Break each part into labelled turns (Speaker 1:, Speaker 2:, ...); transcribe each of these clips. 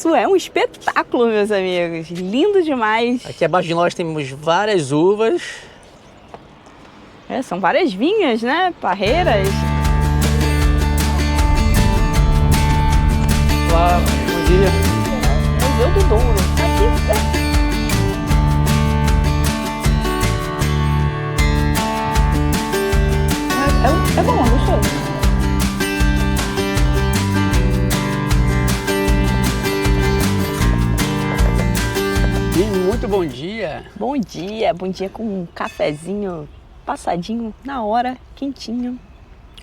Speaker 1: Isso é um espetáculo, meus amigos. Lindo demais.
Speaker 2: Aqui abaixo de nós temos várias uvas.
Speaker 1: São várias vinhas, né? Parreiras.
Speaker 2: Olá, bom dia.
Speaker 1: Museu do Douro. Aqui. É bom, gostoso.
Speaker 2: Muito bom dia.
Speaker 1: Bom dia com um cafezinho passadinho na hora, quentinho.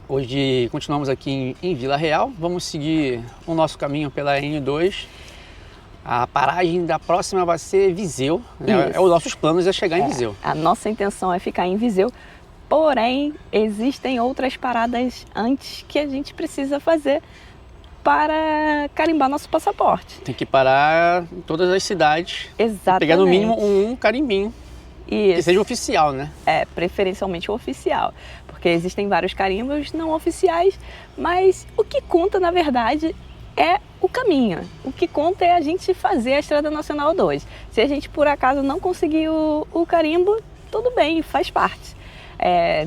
Speaker 2: Hoje continuamos aqui em Vila Real, vamos seguir o nosso caminho pela N2. A paragem da próxima vai ser Viseu, né? Os nossos planos é chegar em Viseu.
Speaker 1: A nossa intenção é ficar em Viseu, porém existem outras paradas antes que a gente precisa fazer para carimbar nosso passaporte.
Speaker 2: Tem que parar em todas as cidades.
Speaker 1: Exatamente.
Speaker 2: Pegar no mínimo um carimbinho.
Speaker 1: Isso.
Speaker 2: Que seja oficial, né?
Speaker 1: Preferencialmente o oficial, porque existem vários carimbos não oficiais, mas o que conta na verdade é o caminho. O que conta é a gente fazer a Estrada Nacional 2. Se a gente por acaso não conseguir o carimbo, tudo bem, faz parte.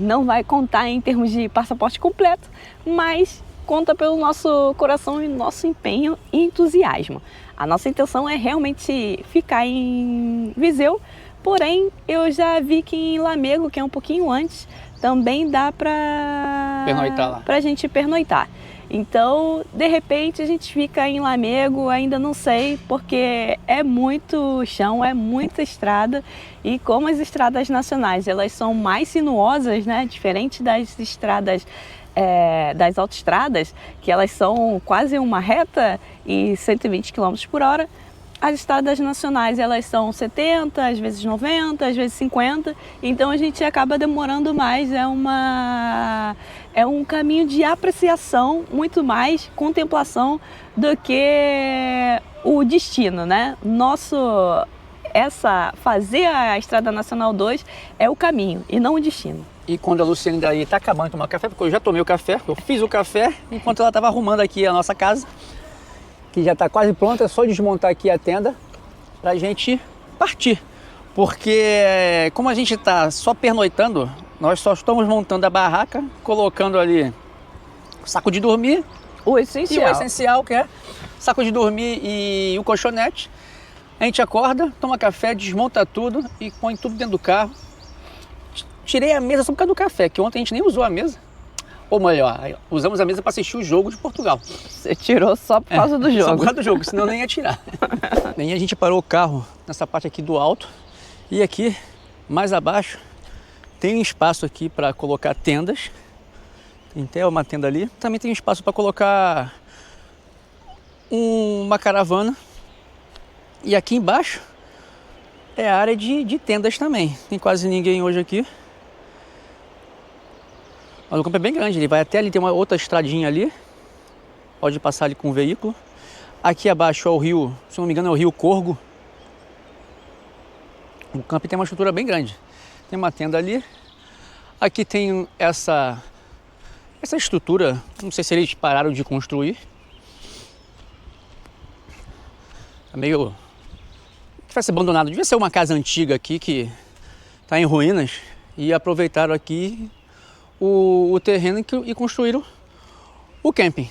Speaker 1: Não vai contar em termos de passaporte completo, mas conta pelo nosso coração e nosso empenho e entusiasmo. A nossa intenção é realmente ficar em Viseu, porém eu já vi que em Lamego, que é um pouquinho antes, também dá para
Speaker 2: pernoitar lá.
Speaker 1: Pra gente pernoitar. Então, de repente, a gente fica em Lamego, ainda não sei, porque é muito chão, é muita estrada. E como as estradas nacionais, elas são mais sinuosas, né? Diferente das estradas, das autoestradas, que elas são quase uma reta e 120 km por hora. As estradas nacionais, elas são 70, às vezes 90, às vezes 50, então a gente acaba demorando mais, é um caminho de apreciação, muito mais contemplação do que o destino, né? Fazer a Estrada Nacional 2 é o caminho e não o destino.
Speaker 2: E quando a Luciane daí está acabando de tomar café, porque eu já tomei o café, eu fiz o café, enquanto ela estava arrumando aqui a nossa casa, que já está quase pronta, é só desmontar aqui a tenda para a gente partir. Porque como a gente está só pernoitando, nós só estamos montando a barraca, colocando ali o saco de dormir,
Speaker 1: o essencial.
Speaker 2: E o essencial, que é saco de dormir e o colchonete. A gente acorda, toma café, desmonta tudo e põe tudo dentro do carro. Tirei a mesa só por causa do café, que ontem a gente nem usou a mesa. Ou melhor, usamos a mesa para assistir o jogo de Portugal.
Speaker 1: Você tirou só por causa do jogo.
Speaker 2: Só por causa do jogo, senão nem ia tirar. Nem a gente parou o carro nessa parte aqui do alto. E aqui, mais abaixo, tem um espaço aqui para colocar tendas. Tem até uma tenda ali. Também tem um espaço para colocar uma caravana. E aqui embaixo é a área de tendas também. Tem quase ninguém hoje aqui. Mas o campo é bem grande, ele vai até ali, tem uma outra estradinha ali. Pode passar ali com o veículo. Aqui abaixo é o rio, se não me engano é o rio Corgo. O campo tem uma estrutura bem grande. Tem uma tenda ali. Aqui tem essa estrutura, não sei se eles pararam de construir. É meio... vai ser abandonado. Devia ser uma casa antiga aqui que está em ruínas. E aproveitaram aqui o terreno e construíram o camping.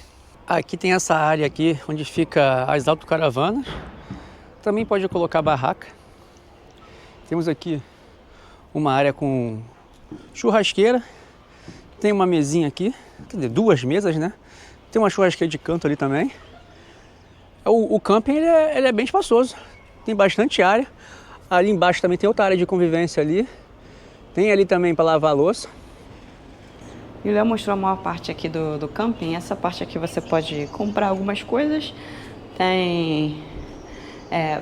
Speaker 2: Aqui tem essa área aqui onde fica as autocaravanas. Também pode colocar barraca. Temos aqui uma área com churrasqueira. Tem uma mesinha aqui, quer dizer, duas mesas, né? Tem uma churrasqueira de canto ali também. O camping ele é bem espaçoso. Tem bastante área. Ali embaixo também tem outra área de convivência ali. Tem ali também para lavar a louça.
Speaker 1: E o Léo mostrou a maior parte aqui do camping. Essa parte aqui você pode comprar algumas coisas. Tem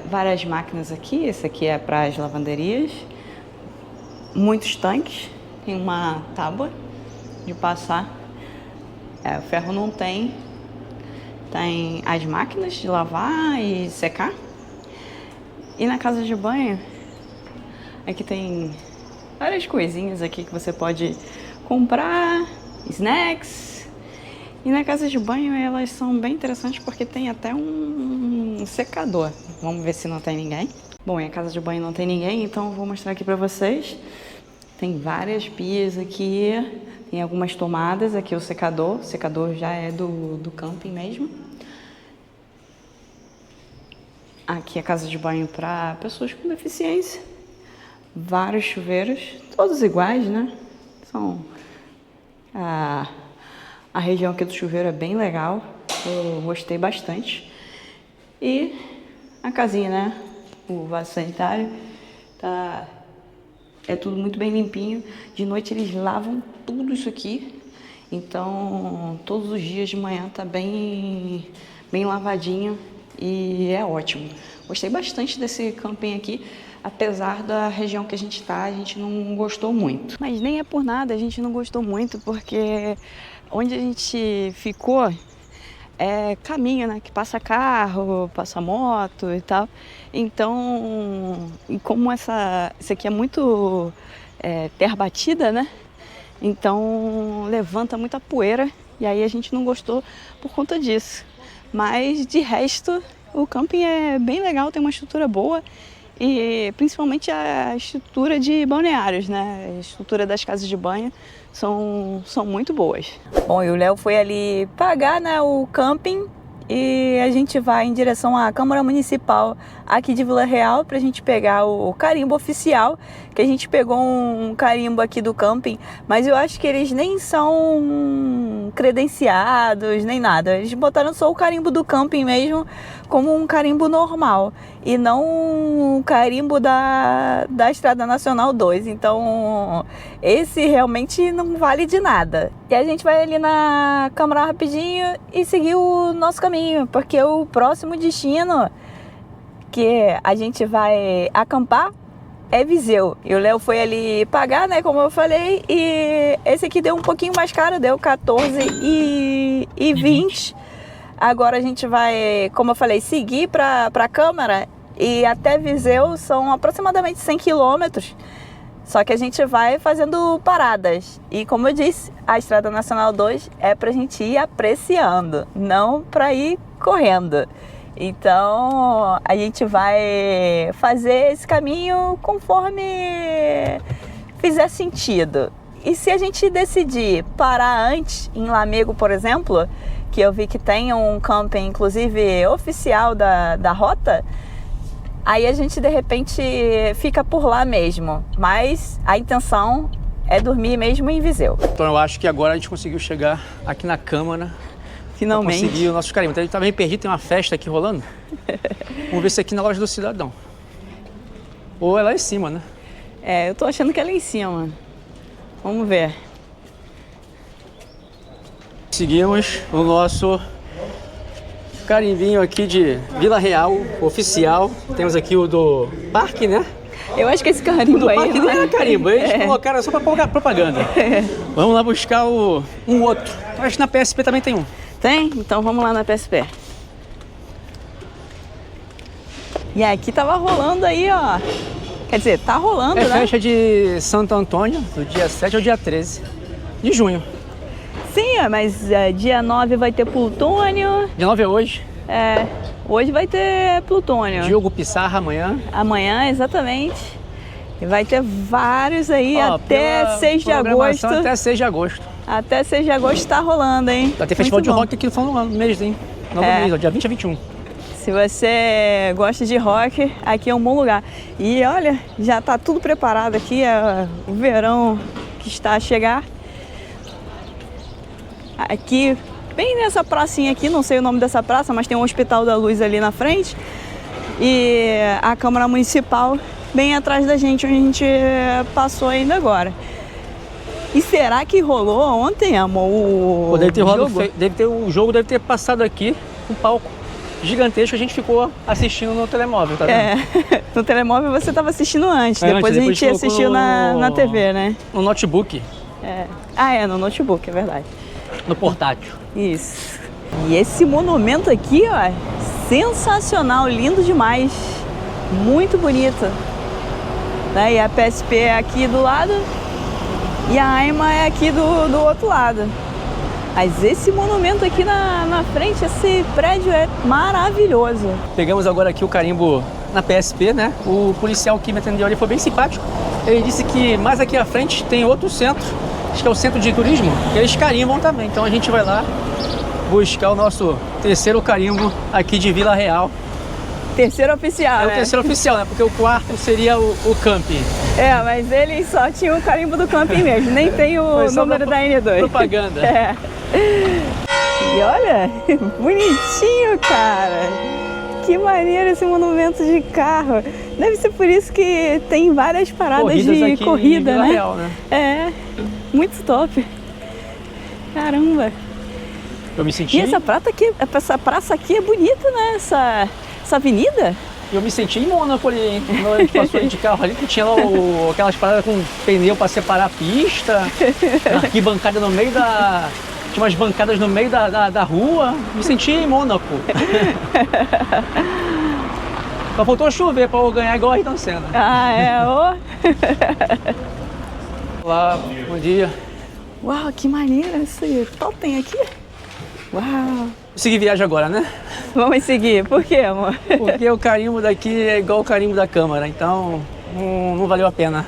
Speaker 1: várias máquinas aqui. Esse aqui é para as lavanderias. Muitos tanques. Tem uma tábua de passar. O ferro não tem. Tem as máquinas de lavar e secar. E na casa de banho, aqui tem várias coisinhas aqui que você pode comprar, snacks E na casa de banho elas são bem interessantes porque tem até um secador. Vamos ver se não tem ninguém. Bom, e a casa de banho não tem ninguém, então eu vou mostrar aqui pra vocês. Tem várias pias aqui, tem algumas tomadas, aqui o secador já é do camping mesmo. Aqui a casa de banho para pessoas com deficiência. Vários chuveiros, todos iguais, né? A região aqui do chuveiro é bem legal, eu gostei bastante. E a casinha, né? O vaso sanitário, é tudo muito bem limpinho. De noite eles lavam tudo isso aqui, então todos os dias de manhã tá bem lavadinho e é ótimo. Gostei bastante desse camping aqui. Apesar da região que a gente não gostou muito. Mas nem é por nada, a gente não gostou muito, porque onde a gente ficou é caminho, né? Que passa carro, passa moto e tal. Então, e como isso aqui é muito terra batida, né? Então levanta muita poeira e aí a gente não gostou por conta disso. Mas de resto, o camping é bem legal, tem uma estrutura boa. E principalmente a estrutura de balneários, né? A estrutura das casas de banho são muito boas. Bom, e o Léo foi ali pagar, né, o camping e a gente vai em direção à Câmara Municipal aqui de Vila Real para a gente pegar o carimbo oficial, que a gente pegou um carimbo aqui do camping, mas eu acho que eles nem são credenciados, nem nada. Eles botaram só o carimbo do camping mesmo, como um carimbo normal, e não um carimbo da Estrada Nacional 2. Então, esse realmente não vale de nada. E a gente vai ali na Câmara rapidinho e seguir o nosso caminho, porque o próximo destino que a gente vai acampar é Viseu. E o Léo foi ali pagar, né, como eu falei, e esse aqui deu um pouquinho mais caro, deu 14,20. Agora a gente vai, como eu falei, seguir para a Câmara, e até Viseu são aproximadamente 100 quilômetros. Só que a gente vai fazendo paradas. E como eu disse, a Estrada Nacional 2 é pra gente ir apreciando, não para ir correndo. Então a gente vai fazer esse caminho conforme fizer sentido. E se a gente decidir parar antes, em Lamego, por exemplo, que eu vi que tem um camping, inclusive, oficial da rota, aí a gente, de repente, fica por lá mesmo. Mas a intenção é dormir mesmo em Viseu.
Speaker 2: Então eu acho que agora a gente conseguiu chegar aqui na Câmara.
Speaker 1: Finalmente.
Speaker 2: Conseguir o nosso carimbo. Então a gente tá bem perdido, tem uma festa aqui rolando. Vamos ver se é aqui na Loja do Cidadão. Ou é lá em cima, né?
Speaker 1: É, eu tô achando que é lá em cima. Vamos ver.
Speaker 2: Seguimos o nosso carimbinho aqui de Vila Real, oficial. Temos aqui o do parque, né?
Speaker 1: Eu acho que esse carimbo
Speaker 2: do
Speaker 1: aí...
Speaker 2: parque nem era carimbo, eles colocaram só pra propaganda. Vamos lá buscar um outro. Acho que na PSP também tem um.
Speaker 1: Tem? Então vamos lá na PSP. E aqui tava rolando aí, ó. Quer dizer, tá rolando, né?
Speaker 2: É festa de Santo Antônio, do dia 7 ao dia 13 de junho.
Speaker 1: Sim, mas dia 9 vai ter Plutônio.
Speaker 2: Dia 9 é hoje.
Speaker 1: É, hoje vai ter Plutônio.
Speaker 2: Diogo Pissarra amanhã.
Speaker 1: Amanhã, exatamente. E vai ter vários aí até 6 de agosto.
Speaker 2: Até 6 de agosto.
Speaker 1: Até 6 de agosto tá rolando, hein?
Speaker 2: Vai ter festival de rock aqui no mês, hein? No mês, dia 20 a 21.
Speaker 1: Se você gosta de rock, aqui é um bom lugar. E olha, já tá tudo preparado aqui, é o verão que está a chegar. Aqui, bem nessa pracinha aqui, não sei o nome dessa praça, mas tem um Hospital da Luz ali na frente. E a Câmara Municipal bem atrás da gente, onde a gente passou ainda agora. E será que rolou ontem, amor, o
Speaker 2: jogo? Deve ter passado aqui, um palco gigantesco, a gente ficou assistindo no telemóvel, tá vendo?
Speaker 1: No telemóvel você estava assistindo antes, depois a gente assistiu na TV, né?
Speaker 2: No notebook.
Speaker 1: No notebook, é verdade.
Speaker 2: No portátil.
Speaker 1: Isso. E esse monumento aqui, ó, sensacional, lindo demais. Muito bonito. Né? E a PSP é aqui do lado e a AIMA é aqui do outro lado. Mas esse monumento aqui na frente, esse prédio é maravilhoso.
Speaker 2: Pegamos agora aqui o carimbo na PSP, né? O policial que me atendeu ali foi bem simpático. Ele disse que mais aqui à frente tem outro centro, acho que é o centro de turismo, que eles carimbam também. Então a gente vai lá buscar o nosso terceiro carimbo aqui de Vila Real.
Speaker 1: Terceiro oficial,
Speaker 2: É
Speaker 1: né?
Speaker 2: o terceiro oficial, né? Porque o quarto seria o camping.
Speaker 1: É, mas ele só tinha o carimbo do camping mesmo, nem tem o número da N2.
Speaker 2: Propaganda.
Speaker 1: É. E olha, bonitinho, cara. Que maneiro esse monumento de carro. Deve ser por isso que tem várias paradas
Speaker 2: Corridas
Speaker 1: de
Speaker 2: aqui
Speaker 1: corrida,
Speaker 2: em Vila
Speaker 1: né?
Speaker 2: Real, né?
Speaker 1: É, muito top. Caramba.
Speaker 2: Eu me senti...
Speaker 1: E essa praça aqui é bonita, né? Essa avenida.
Speaker 2: Eu me senti em Mônaco ali, hein? Quando a gente passou ali de carro ali, que tinha lá aquelas paradas com pneu para separar a pista, arquibancada no meio da... Tinha umas bancadas no meio da rua. Me senti em Mônaco. Só faltou chover para eu ganhar igual a Ayrton Senna.
Speaker 1: Ah, é, ô.
Speaker 2: Olá, bom dia.
Speaker 1: Uau, que maneiro esse totem aqui. Uau.
Speaker 2: Seguir viagem agora, né?
Speaker 1: Vamos seguir. Por quê, amor?
Speaker 2: Porque o carimbo daqui é igual o carimbo da Câmara, então não valeu a pena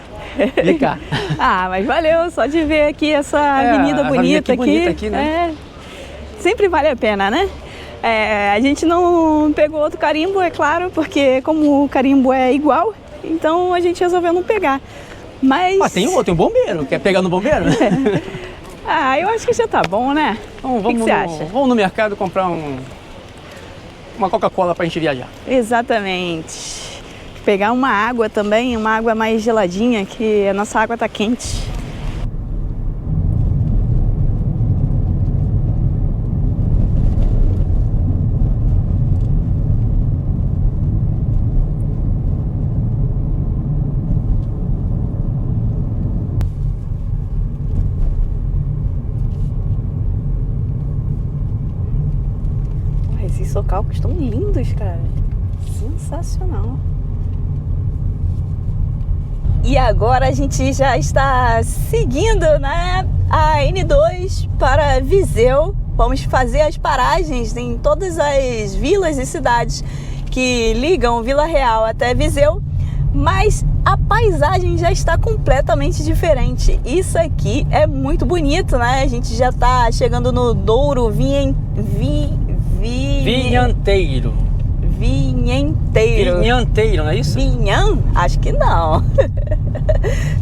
Speaker 2: ficar.
Speaker 1: Ah, mas valeu só de ver aqui essa avenida bonita aqui.
Speaker 2: Bonita aqui, né?
Speaker 1: É, sempre vale a pena, né? É, a gente não pegou outro carimbo, é claro, porque como o carimbo é igual, então a gente resolveu não pegar. Mas...
Speaker 2: Ah, tem um bombeiro. Quer pegar no bombeiro?
Speaker 1: Ah, eu acho que já tá bom, né?
Speaker 2: Então,
Speaker 1: O que você acha?
Speaker 2: Vamos no mercado comprar uma Coca-Cola pra gente viajar.
Speaker 1: Exatamente. Pegar uma água também, uma água mais geladinha, que a nossa água tá quente. Esses socalcos estão lindos, cara. Sensacional. E agora a gente já está seguindo, né, a N2 para Viseu. Vamos fazer as paragens em todas as vilas e cidades que ligam Vila Real até Viseu, mas a paisagem já está completamente diferente. Isso aqui é muito bonito, né? A gente já está chegando no Douro
Speaker 2: Vinhanteiro. Vinhanteiro, não é isso?
Speaker 1: Vinhã? Acho que não.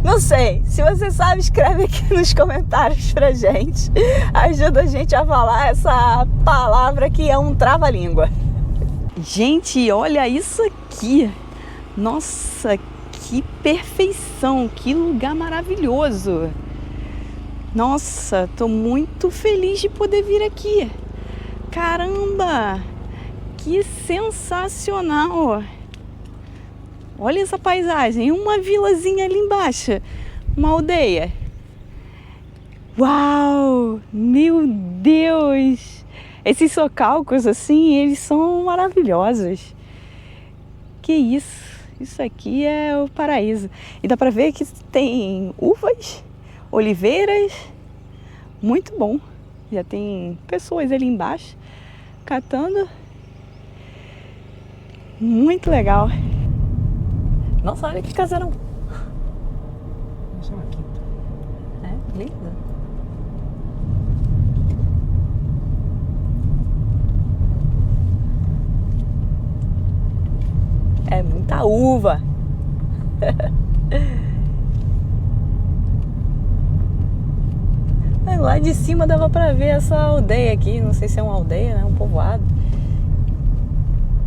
Speaker 1: Não sei. Se você sabe, escreve aqui nos comentários pra gente. Ajuda a gente a falar essa palavra que é um trava-língua. Gente, olha isso aqui. Nossa, que perfeição. Que lugar maravilhoso. Nossa, tô muito feliz de poder vir aqui. Caramba! Que sensacional! Olha essa paisagem, uma vilazinha ali embaixo, uma aldeia. Uau! Meu Deus! Esses socalcos assim, eles são maravilhosos. Que isso! Isso aqui é o paraíso. E dá pra ver que tem uvas, oliveiras, muito bom. Já tem pessoas ali embaixo catando. Muito legal. Nossa, olha que casarão.
Speaker 2: Isso é uma quinta.
Speaker 1: É, lindo. É muita uva. Lá de cima dava pra ver essa aldeia aqui. Não sei se é uma aldeia, né? Um povoado.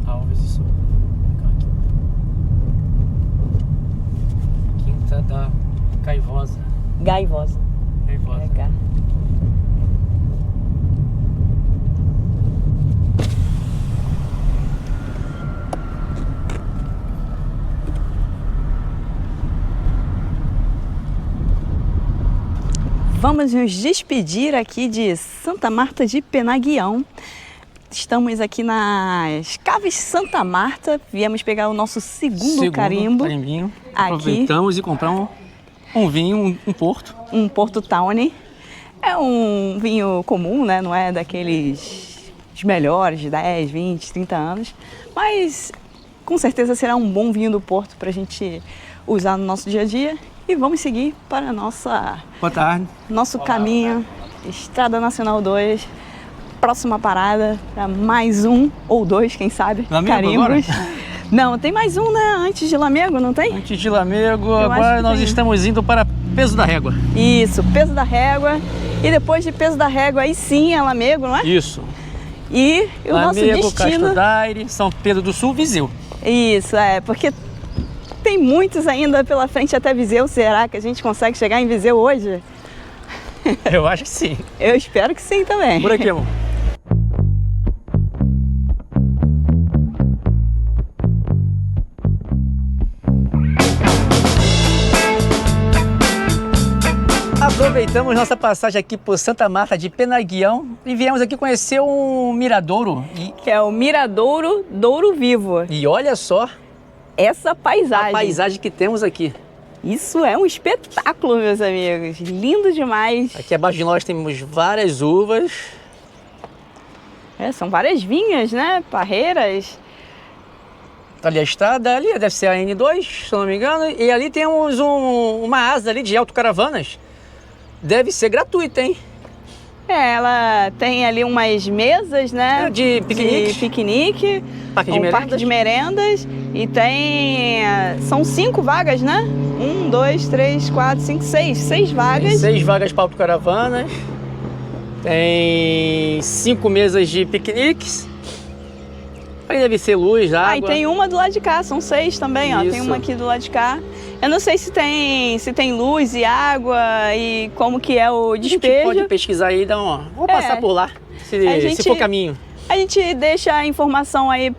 Speaker 2: Alves e Souza. Quinta da Gaivosa.
Speaker 1: Gaivosa.
Speaker 2: Gaivosa.
Speaker 1: É, vamos nos despedir aqui de Santa Marta de Penaguião. Estamos aqui nas Caves Santa Marta. Viemos pegar o nosso segundo carimbo.
Speaker 2: Carimbinho.
Speaker 1: Aqui.
Speaker 2: Aproveitamos e compramos um vinho, um porto.
Speaker 1: Um Porto Tawny. É um vinho comum, né? Não é daqueles os melhores de 10, 20, 30 anos, mas com certeza será um bom vinho do Porto para a gente usar no nosso dia a dia. E vamos seguir para a
Speaker 2: Boa tarde.
Speaker 1: Nosso caminho, Estrada Nacional 2, próxima parada, para mais um ou dois, quem sabe, carimbos. Não, tem mais um, né? Antes de Lamego, não tem?
Speaker 2: Antes de Lamego, agora nós estamos indo para Peso da Régua.
Speaker 1: Isso, Peso da Régua. E depois de Peso da Régua, aí sim é Lamego, não é?
Speaker 2: Isso.
Speaker 1: E o nosso destino...
Speaker 2: Castro Daire, São Pedro do Sul, Viseu.
Speaker 1: Isso, porque tem muitos ainda pela frente até Viseu. Será que a gente consegue chegar em Viseu hoje?
Speaker 2: Eu acho que sim.
Speaker 1: Eu espero que sim também.
Speaker 2: Por aqui, amor. Aproveitamos nossa passagem aqui por Santa Marta de Penaguião e viemos aqui conhecer um miradouro.
Speaker 1: Que é o Miradouro Douro Vivo.
Speaker 2: E olha só
Speaker 1: essa paisagem.
Speaker 2: A paisagem que temos aqui.
Speaker 1: Isso é um espetáculo, meus amigos. Lindo demais.
Speaker 2: Aqui abaixo de nós temos várias uvas.
Speaker 1: São várias vinhas, né? Parreiras.
Speaker 2: Ali a estrada, ali deve ser a N2, se não me engano. E ali temos uma asa ali de autocaravanas. Deve ser gratuita, hein?
Speaker 1: Ela tem ali umas mesas, né?
Speaker 2: De piquenique.
Speaker 1: Parque de merendas. E tem... São 5 vagas, né? 1, 2, 3, 4, 5, 6. 6 vagas.
Speaker 2: Tem 6 vagas para autocaravanas. Tem 5 mesas de piqueniques. Aí deve ser luz, água.
Speaker 1: E tem uma do lado de cá, são 6 também, ó. Tem uma aqui do lado de cá. Eu não sei se tem luz e água e como que é o despejo.
Speaker 2: A gente pode pesquisar aí, vou passar por lá, se for caminho.
Speaker 1: A gente deixa a informação aí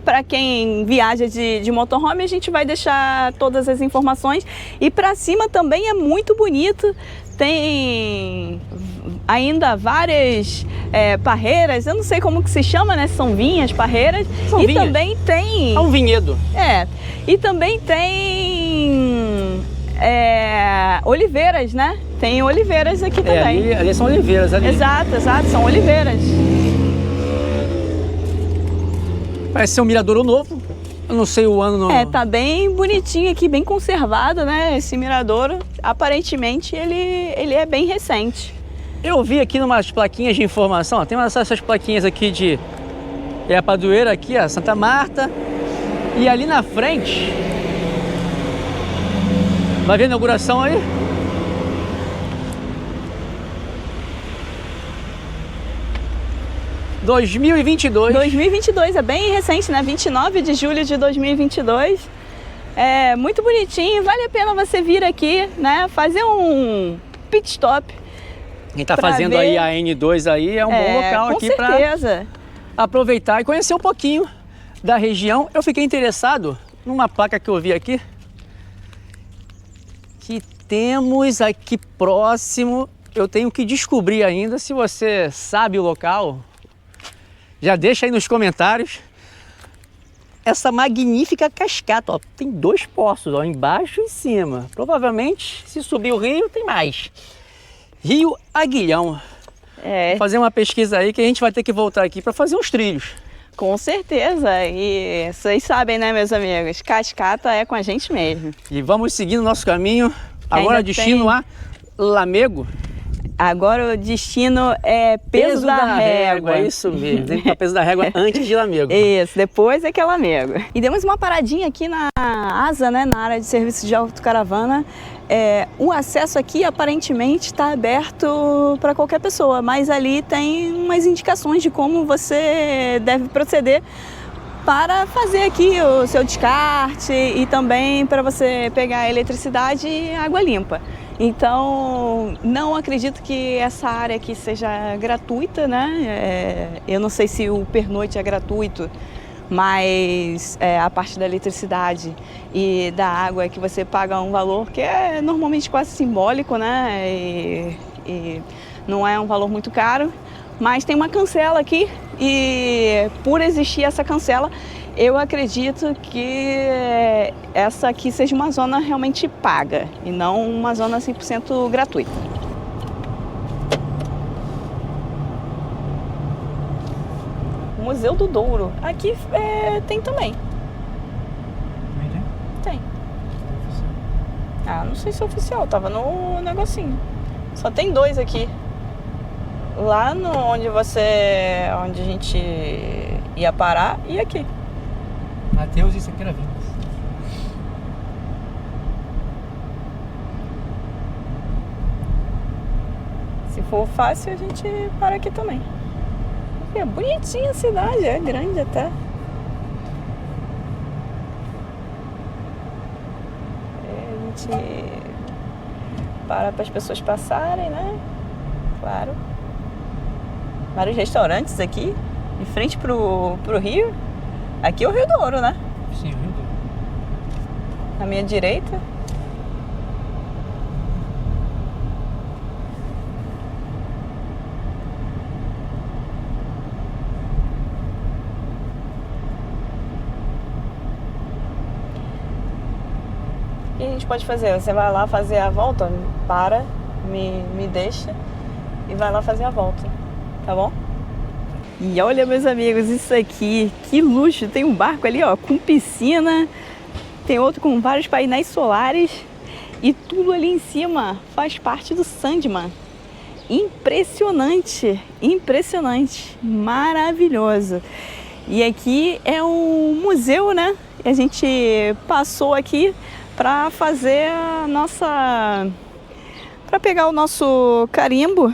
Speaker 1: para quem viaja de motorhome, a gente vai deixar todas as informações. E para cima também é muito bonito, tem ainda várias parreiras, eu não sei como que se chama, né? São vinhas, parreiras.
Speaker 2: São vinhas.
Speaker 1: Também tem...
Speaker 2: É um vinhedo.
Speaker 1: E também tem oliveiras, né? Tem oliveiras aqui também.
Speaker 2: Ali são oliveiras. Ali.
Speaker 1: Exato, são oliveiras.
Speaker 2: Parece ser um miradouro novo. Eu não sei o ano. Não.
Speaker 1: Tá bem bonitinho aqui, bem conservado, né? Esse miradouro, aparentemente, ele é bem recente.
Speaker 2: Eu vi aqui umas plaquinhas de informação, tem essas plaquinhas aqui de a padroeira aqui, a Santa Marta. E ali na frente, vai ver a inauguração aí? (2022).
Speaker 1: 2022, é bem recente, né? 29 de julho de 2022. É muito bonitinho, vale a pena você vir aqui, né? Fazer um pit stop.
Speaker 2: Quem está fazendo aí a N2 aí é um bom local aqui para aproveitar e conhecer um pouquinho da região. Eu fiquei interessado numa placa que eu vi aqui, que temos aqui próximo. Eu tenho que descobrir ainda. Se você sabe o local, já deixa aí nos comentários. Essa magnífica cascata, ó, tem 2 poços, ó, embaixo e em cima. Provavelmente, se subir o rio, tem mais. Rio Aguilhão. Vou fazer uma pesquisa aí que a gente vai ter que voltar aqui para fazer uns trilhos.
Speaker 1: Com certeza. E vocês sabem, né, meus amigos? Cascata é com a gente mesmo.
Speaker 2: E vamos seguindo o nosso caminho. Agora destino a Lamego.
Speaker 1: Agora o destino é Peso da Régua.
Speaker 2: É isso mesmo. Tem que ir para Peso da Régua antes de Lamego.
Speaker 1: Isso, depois é que é Lamego. E demos uma paradinha aqui na ASA, né, na área de serviço de autocaravana. O acesso aqui aparentemente está aberto para qualquer pessoa, mas ali tem umas indicações de como você deve proceder para fazer aqui o seu descarte e também para você pegar eletricidade e água limpa. Então, não acredito que essa área aqui seja gratuita, né? Eu não sei se o pernoite é gratuito, mas a parte da eletricidade e da água é que você paga um valor que é normalmente quase simbólico, né? E não é um valor muito caro, mas tem uma cancela aqui e por existir essa cancela, eu acredito que essa aqui seja uma zona realmente paga e não uma zona 100% gratuita. Museu do Douro. Aqui tem também. Tem. Ah, não sei se é oficial, tava no negocinho. Só tem 2 aqui. Lá onde a gente ia parar e aqui.
Speaker 2: Mateus e Siqueira Vinhas.
Speaker 1: Se for fácil, a gente para aqui também. É bonitinha a cidade, é grande até. A gente para as pessoas passarem, né? Claro. Vários restaurantes aqui, de frente pro rio. Aqui é o Rio Douro, né?
Speaker 2: Sim, o Rio Douro.
Speaker 1: À minha direita. O que a gente pode fazer? Você vai lá fazer a volta, para, me deixa e vai lá fazer a volta, tá bom? E olha, meus amigos, isso aqui, que luxo! Tem um barco ali, ó, com piscina, tem outro com vários painéis solares e tudo ali em cima faz parte do Sandman. Impressionante, impressionante, maravilhoso. E aqui é um museu, né? A gente passou aqui para fazer para pegar o nosso carimbo.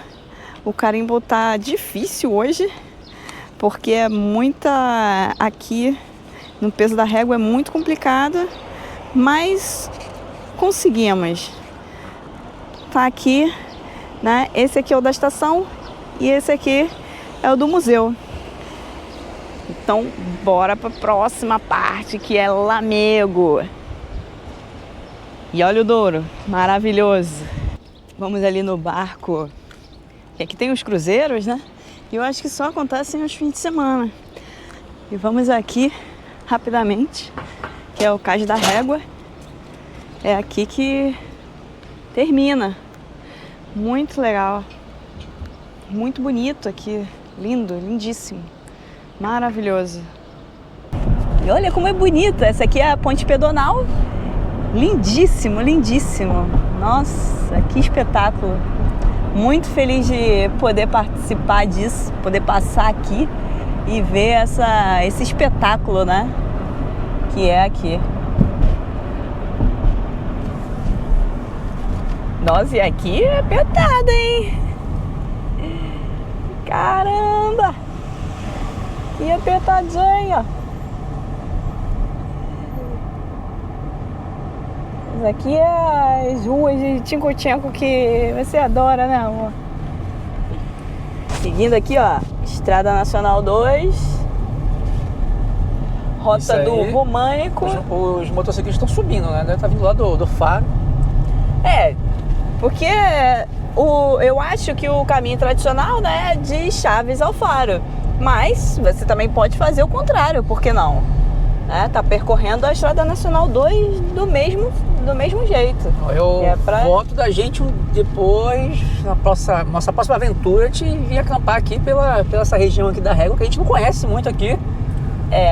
Speaker 1: O carimbo tá difícil hoje, porque é muita aqui no peso da régua, é muito complicado, mas conseguimos. Tá aqui, né? Esse aqui é o da estação e esse aqui é o do museu. Então, bora para a próxima parte, que é Lamego. E olha o Douro, maravilhoso. Vamos ali no barco. E aqui tem os cruzeiros, né? E eu acho que só acontecem aos fins de semana. E vamos aqui, rapidamente, que é o Cais da Régua. É aqui que termina. Muito legal. Muito bonito aqui. Lindo, lindíssimo. Maravilhoso. E olha como é bonita. Essa aqui é a ponte pedonal. Lindíssimo, lindíssimo. Nossa, que espetáculo. Muito feliz de poder participar disso, poder passar aqui e ver esse espetáculo, né? Que é aqui. Nossa, e aqui é apertado, hein? Caramba! Que apertadinho! Isso aqui é as ruas de Tinco-Tinco que você adora, né, amor? Seguindo aqui, ó, Estrada Nacional 2, Rota do Românico.
Speaker 2: Os motociclistas estão subindo, né? Deve estar vindo lá do Faro.
Speaker 1: É, porque eu acho que o caminho tradicional, né, é de Chaves ao Faro. Mas você também pode fazer o contrário, por que não? Tá percorrendo a Estrada Nacional 2 do mesmo jeito.
Speaker 2: Eu voto da gente depois, nossa próxima aventura, de vir acampar aqui pela essa região aqui da Régua, que a gente não conhece muito aqui.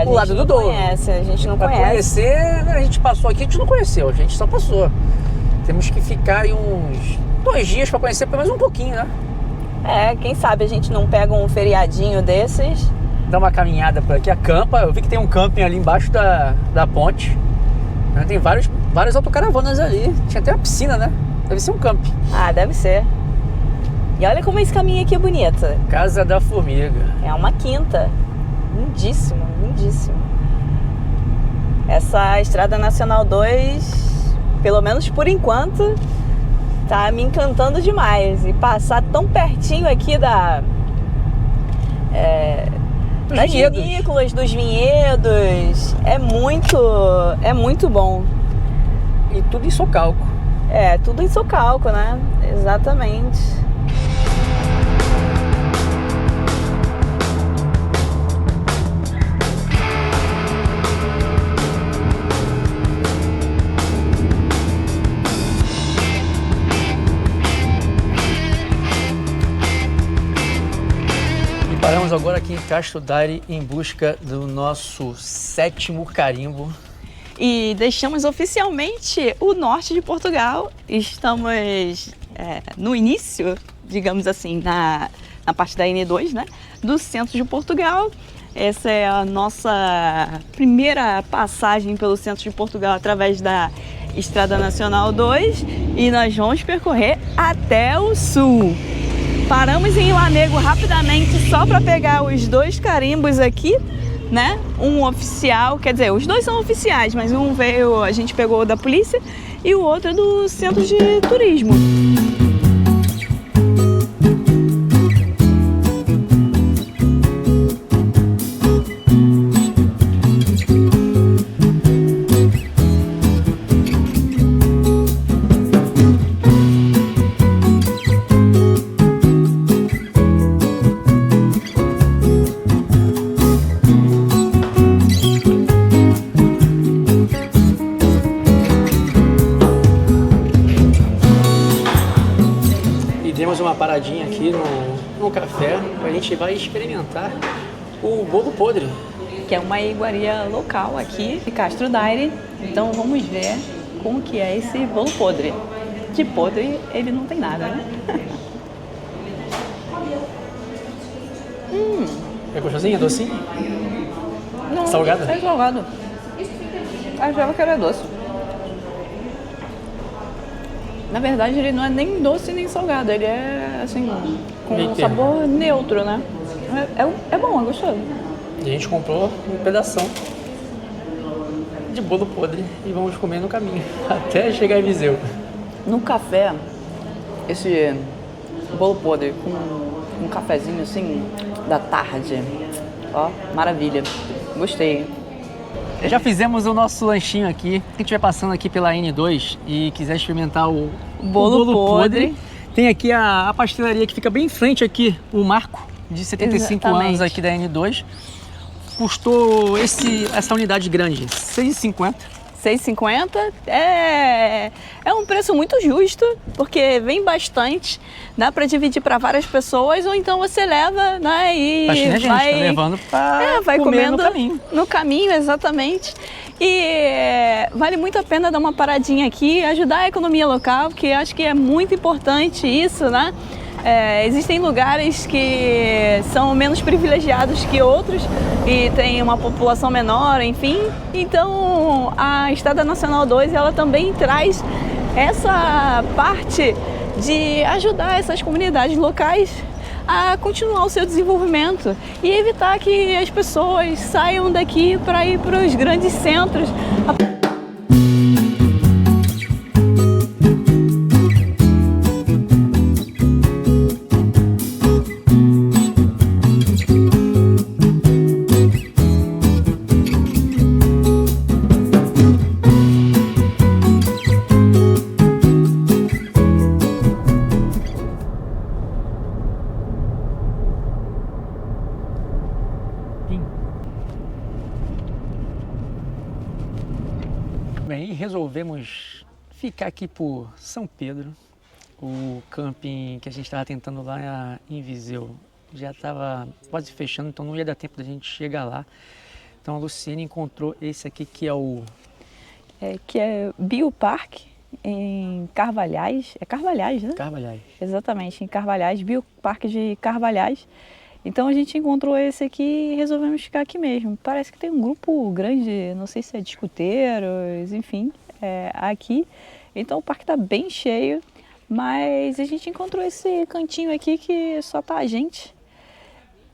Speaker 1: O lado do Douro. A gente não conhece.
Speaker 2: Conhecer, a gente passou aqui, a gente não conheceu, a gente só passou. Temos que ficar aí uns 2 dias para conhecer pelo menos um pouquinho, né?
Speaker 1: Quem sabe a gente não pega um feriadinho desses.
Speaker 2: Dá uma caminhada por aqui, acampa. Eu vi que tem um camping ali embaixo da ponte. Tem várias autocaravanas ali. Tinha até uma piscina, né? Deve ser um camping.
Speaker 1: Ah, deve ser. E olha como esse caminho aqui é bonito.
Speaker 2: Casa da Formiga.
Speaker 1: É uma quinta. Lindíssimo, lindíssimo. Essa Estrada Nacional 2, pelo menos por enquanto, tá me encantando demais. E passar tão pertinho aqui das vinícolas, dos vinhedos, é muito bom.
Speaker 2: E tudo em Socalco.
Speaker 1: Tudo em Socalco, né? Exatamente.
Speaker 2: Paramos Estamos agora aqui em Castro Daire em busca do nosso 7º carimbo.
Speaker 1: E deixamos oficialmente o norte de Portugal. Estamos no início, digamos assim, na parte da N2, né? Do centro de Portugal. Essa é a nossa primeira passagem pelo centro de Portugal através da Estrada Nacional 2 e nós vamos percorrer até o sul. Paramos em Lamego rapidamente só para pegar os 2 carimbos aqui, né? Um oficial, quer dizer, os 2 são oficiais, mas um veio, a gente pegou da polícia e o outro é do centro de turismo.
Speaker 2: Temos uma paradinha aqui no café, a gente vai experimentar o bolo podre.
Speaker 1: Que é uma iguaria local aqui de Castro Daire, então vamos ver como que é esse bolo podre. De podre ele não tem nada, né?
Speaker 2: É gostosinho, é docinho?
Speaker 1: Não,
Speaker 2: Salgado?
Speaker 1: É salgado. Achava que era doce. Na verdade, ele não é nem doce nem salgado, ele é assim, com um sabor neutro, né? É bom, é gostoso.
Speaker 2: E a gente comprou um pedação de bolo podre e vamos comer no caminho, até chegar em Viseu.
Speaker 1: No café, esse bolo podre com um cafezinho assim, da tarde, ó, maravilha, gostei.
Speaker 2: Já fizemos o nosso lanchinho aqui. Quem estiver passando aqui pela N2 e quiser experimentar o
Speaker 1: bolo podre,
Speaker 2: tem aqui a pastelaria que fica bem em frente aqui, o Marco, de 75 anos aqui da N2. Custou essa unidade grande, R$ 6,50.
Speaker 1: R$ 6,50 é um preço muito justo, porque vem bastante, dá para dividir para várias pessoas, ou então você leva, né, e
Speaker 2: vai levando para
Speaker 1: vai
Speaker 2: comer
Speaker 1: comendo
Speaker 2: no caminho.
Speaker 1: No caminho, exatamente. E vale muito a pena dar uma paradinha aqui, ajudar a economia local, porque acho que é muito importante isso, né? Existem lugares que são menos privilegiados que outros e tem uma população menor, enfim. Então a Estrada Nacional 2 ela também traz essa parte de ajudar essas comunidades locais a continuar o seu desenvolvimento e evitar que as pessoas saiam daqui para ir para os grandes centros.
Speaker 2: Bem, resolvemos ficar aqui por São Pedro. O camping que a gente estava tentando lá em Viseu já estava quase fechando, então não ia dar tempo da gente chegar lá. Então a Luciene encontrou esse aqui que é o...
Speaker 1: que é Bioparque em Carvalhais. É Carvalhais, né?
Speaker 2: Carvalhais.
Speaker 1: Exatamente, em Carvalhais, Bioparque de Carvalhais. Então a gente encontrou esse aqui e resolvemos ficar aqui mesmo. Parece que tem um grupo grande, não sei se é de escuteiros, enfim, aqui. Então o parque está bem cheio, mas a gente encontrou esse cantinho aqui que só tá a gente.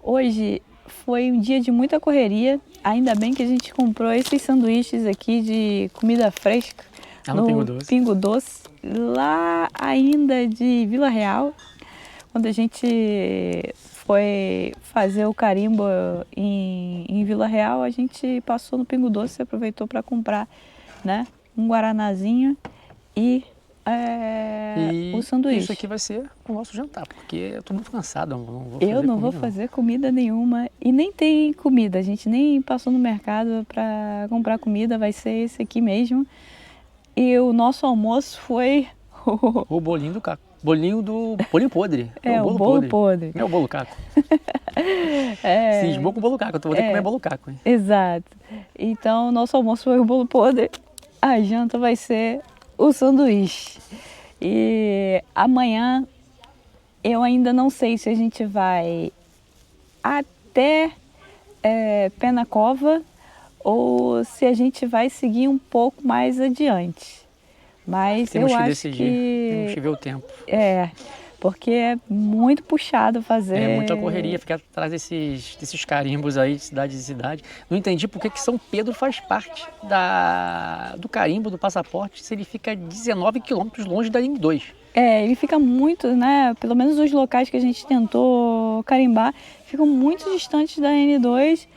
Speaker 1: Hoje foi um dia de muita correria, ainda bem que a gente comprou esses sanduíches aqui de comida fresca
Speaker 2: no
Speaker 1: Pingo Doce, lá ainda de Vila Real, quando a gente foi fazer o carimbo em Vila Real, a gente passou no Pingo Doce e aproveitou para comprar, né, um guaranazinho e o sanduíche.
Speaker 2: Isso aqui vai ser o nosso jantar, porque eu tô muito cansado,
Speaker 1: eu não vou fazer comida nenhuma e nem tem comida, a gente nem passou no mercado para comprar comida, vai ser esse aqui mesmo. E o nosso almoço foi
Speaker 2: o bolinho do Caco. Bolinho podre.
Speaker 1: É, o bolo podre.
Speaker 2: Não é o bolo caco.
Speaker 1: É,
Speaker 2: Cismou com o bolo caco, eu vou ter que comer bolo caco. Hein?
Speaker 1: exato. Então, nosso almoço foi o bolo podre, a janta vai ser o sanduíche. E amanhã eu ainda não sei se a gente vai até Pé na Cova ou se a gente vai seguir um pouco mais adiante. Mas
Speaker 2: Temos
Speaker 1: eu
Speaker 2: que
Speaker 1: acho
Speaker 2: decidir, temos que ver o tempo.
Speaker 1: Porque é muito puxado fazer.
Speaker 2: É muita correria ficar atrás desses carimbos aí de cidade em cidade. Não entendi por que São Pedro faz parte do carimbo do passaporte se ele fica 19 quilômetros longe da N2.
Speaker 1: Ele fica muito, né? Pelo menos os locais que a gente tentou carimbar ficam muito distantes da N2.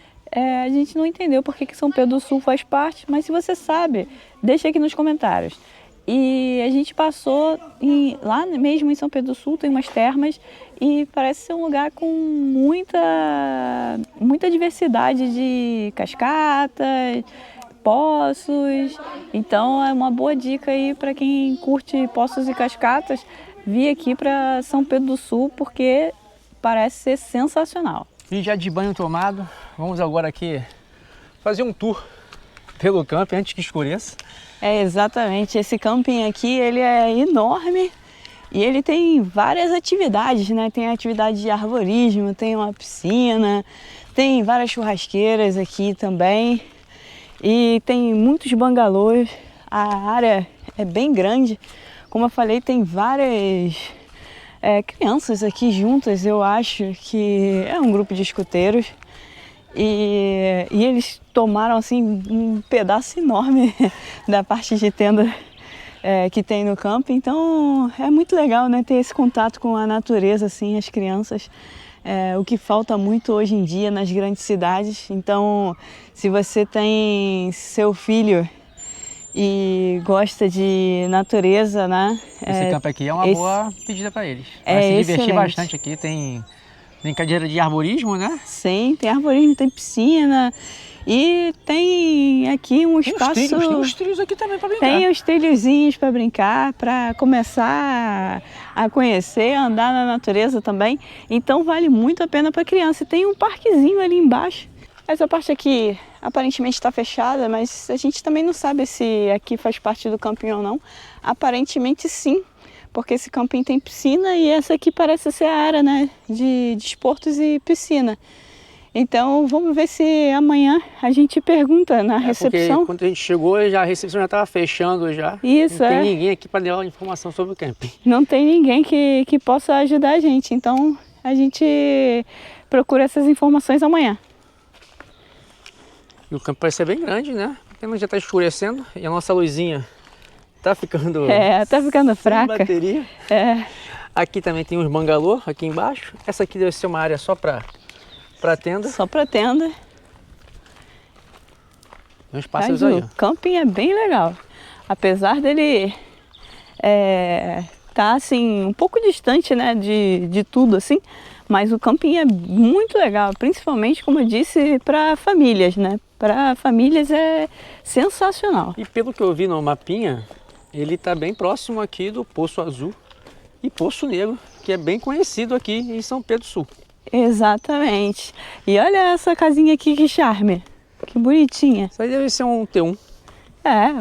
Speaker 1: A gente não entendeu por que São Pedro do Sul faz parte, mas se você sabe, deixa aqui nos comentários. E a gente passou lá mesmo em São Pedro do Sul, tem umas termas e parece ser um lugar com muita diversidade de cascatas, poços. Então é uma boa dica aí para quem curte poços e cascatas, vir aqui para São Pedro do Sul porque parece ser sensacional.
Speaker 2: E já de banho tomado, vamos agora aqui fazer um tour pelo camping antes que escureça.
Speaker 1: Exatamente, esse camping aqui ele é enorme e ele tem várias atividades, né? Tem atividade de arborismo, tem uma piscina, tem várias churrasqueiras aqui também e tem muitos bangalôs. A área é bem grande, como eu falei, tem várias crianças aqui juntas. Eu acho que é um grupo de escuteiros. E eles tomaram assim um pedaço enorme da parte de tenda que tem no camping. Então é muito legal, né, ter esse contato com a natureza, assim, as crianças. O que falta muito hoje em dia nas grandes cidades. Então, se você tem seu filho e gosta de natureza, né?
Speaker 2: Esse campo aqui é uma boa pedida para eles. Vai se divertir bastante aqui. Tem cadeira de arborismo, né?
Speaker 1: Sim, tem arborismo, tem piscina e tem aqui um espaço...
Speaker 2: Tem os trilhos aqui também para brincar.
Speaker 1: Tem os trilhozinhos para brincar, para começar a conhecer, a andar na natureza também. Então vale muito a pena para criança. E tem um parquezinho ali embaixo. Essa parte aqui aparentemente está fechada, mas a gente também não sabe se aqui faz parte do camping ou não. Aparentemente sim, porque esse camping tem piscina e essa aqui parece ser a área, né, de desportos e piscina. Então vamos ver se amanhã a gente pergunta na recepção.
Speaker 2: Porque quando a gente chegou, a recepção já estava fechando já.
Speaker 1: Isso,
Speaker 2: não tem ninguém aqui para dar informação sobre o camping.
Speaker 1: Não tem ninguém que possa ajudar a gente, então a gente procura essas informações amanhã.
Speaker 2: E o campo parece ser bem grande, né? Porque já está escurecendo e a nossa luzinha tá ficando...
Speaker 1: tá ficando fraca.
Speaker 2: Bateria. Aqui também tem uns bangalô aqui embaixo. Essa aqui deve ser uma área só para tenda.
Speaker 1: Só para tenda.
Speaker 2: Tem uns pássaros aí.
Speaker 1: O camping é bem legal. Apesar dele tá assim um pouco distante, né, de tudo assim, mas o camping é muito legal, principalmente, como eu disse, para famílias, né? Para famílias é sensacional.
Speaker 2: E pelo que eu vi no mapinha, ele está bem próximo aqui do Poço Azul e Poço Negro, que é bem conhecido aqui em São Pedro do Sul.
Speaker 1: Exatamente. E olha essa casinha aqui, que charme. Que bonitinha.
Speaker 2: Isso aí deve ser um T1.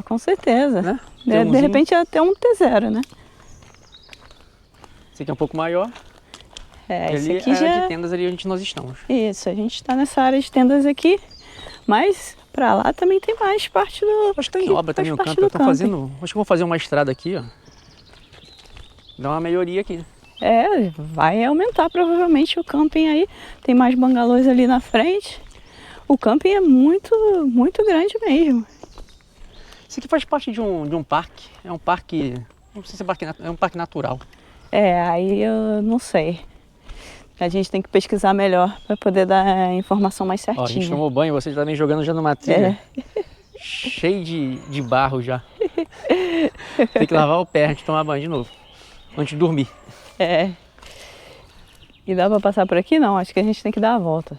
Speaker 1: Com certeza.
Speaker 2: Né?
Speaker 1: De repente é até um T0, né?
Speaker 2: Esse aqui é um pouco maior.
Speaker 1: Esse aqui
Speaker 2: é de tendas ali onde nós estamos.
Speaker 1: Isso, a gente está nessa área de tendas aqui, mas para lá também tem mais parte do...
Speaker 2: Acho que tem obra também no campo. Acho que vou fazer uma estrada aqui, ó. Dá uma melhoria aqui.
Speaker 1: Vai aumentar provavelmente o camping aí. Tem mais bangalôs ali na frente. O camping é muito, muito grande mesmo.
Speaker 2: Isso aqui faz parte de um parque. É um parque... Não sei se é parque, é um parque natural.
Speaker 1: Aí eu não sei. A gente tem que pesquisar melhor para poder dar a informação mais certinha.
Speaker 2: Ó, a gente tomou banho, vocês também jogando já numa trilha. Cheio de barro já. Tem que lavar o pé antes de tomar banho de novo. Antes de dormir.
Speaker 1: E dá para passar por aqui? Não, acho que a gente tem que dar a volta.